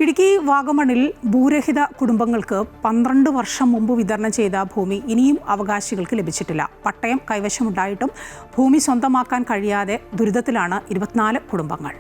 ഇടുക്കി വാഗമണിൽ ഭൂരഹിത കുടുംബങ്ങൾക്ക് 12 വർഷം മുമ്പ് വിതരണം ചെയ്ത ഭൂമി ഇനിയും അവകാശികൾക്ക് ലഭിച്ചിട്ടില്ല. പട്ടയം കൈവശമുണ്ടായിട്ടും ഭൂമി സ്വന്തമാക്കാൻ കഴിയാതെ ദുരിതത്തിലാണ് 24 കുടുംബങ്ങൾ.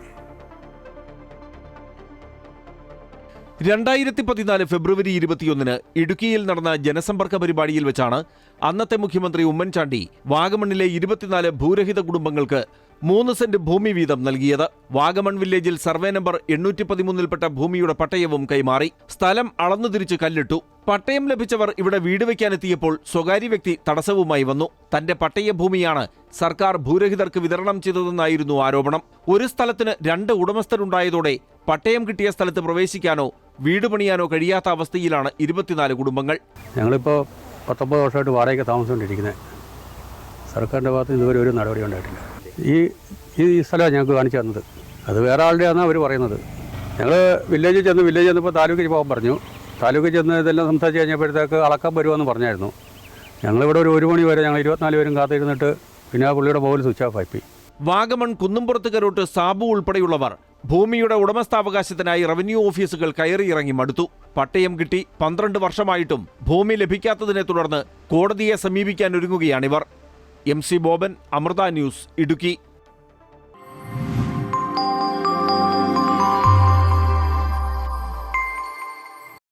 2014 ഫെബ്രുവരി 21 ഇടുക്കിയിൽ നടന്ന ജനസമ്പർക്ക പരിപാടിയിൽ വെച്ചാണ് അന്നത്തെ മുഖ്യമന്ത്രി ഉമ്മൻചാണ്ടി വാഗമണിലെ 24 ഭൂരഹിത കുടുംബങ്ങൾക്ക് 3 സെന്റ് ഭൂമി വീതം നൽകിയത്. വാഗമൺ വില്ലേജിൽ സർവേ നമ്പർ 813-ൽപ്പെട്ട ഭൂമിയുടെ പട്ടയവും കൈമാറി. സ്ഥലം അളന്നുതിരിച്ച് കല്ലിട്ടു. പട്ടയം ലഭിച്ചവർ ഇവിടെ വീട് വയ്ക്കാനെത്തിയപ്പോൾ സ്വകാര്യ വ്യക്തി തടസ്സവുമായി വന്നു. തന്റെ പട്ടയ ഭൂമിയാണ് സർക്കാർ ഭൂരഹിതർക്ക് വിതരണം ചെയ്തതെന്നായിരുന്നു ആരോപണം. ഒരു സ്ഥലത്തിന് 2 ഉടമസ്ഥരുണ്ടായതോടെ പട്ടയം കിട്ടിയ സ്ഥലത്ത് പ്രവേശിക്കാനോ വീട് പണിയാനോ കഴിയാത്ത അവസ്ഥയിലാണ് 24 കുടുംബങ്ങൾ. ഞങ്ങളിപ്പോൾ 19 വർഷമായിട്ട് വാടകയ്ക്ക് താമസിച്ചുകൊണ്ടിരിക്കുന്നത്. സർക്കാരിൻ്റെ ഭാഗത്ത് ഇതുവരെ ഒരു നടപടി ഉണ്ടായിട്ടില്ല. ഈ സ്ഥലമാണ് ഞങ്ങൾക്ക് കാണിച്ചു തന്നത്. അത് വേറെ ആളുടെയാണെന്നാണ് അവർ പറയുന്നത്. ഞങ്ങൾ വില്ലേജിൽ ചെന്നപ്പോൾ താലൂക്കിൽ പോകാൻ പറഞ്ഞു. താലൂക്കിൽ ചെന്ന് ഇതെല്ലാം സംസാരിച്ച് കഴിഞ്ഞപ്പോഴത്തേക്ക് അളക്കാൻ വരുമെന്ന് പറഞ്ഞായിരുന്നു. ഞങ്ങളിവിടെ ഒരു 1 മണി വരെ ഞങ്ങൾ 24 പേരും കാത്തിരുന്നിട്ട് പിന്നെ ആ പുള്ളിയുടെ മൊബൈൽ സ്വിച്ച് ഓഫ് ആയിപ്പോയി. വാഗമൺ കുന്നുംപുറത്ത് കരോട്ട് സാബു ഉൾപ്പെടെയുള്ളവർ ഭൂമിയുടെ ഉടമസ്ഥാവകാശത്തിനായി റവന്യൂ ഓഫീസുകൾ കയറിയിറങ്ങി മടുത്തു. പട്ടയം കിട്ടി 12 വർഷമായിട്ടും ഭൂമി ലഭിക്കാത്തതിനെ തുടർന്ന് കോടതിയെ സമീപിക്കാൻ ഒരുങ്ങുകയാണിവർ. MC Boban, Amrita News, Idukki.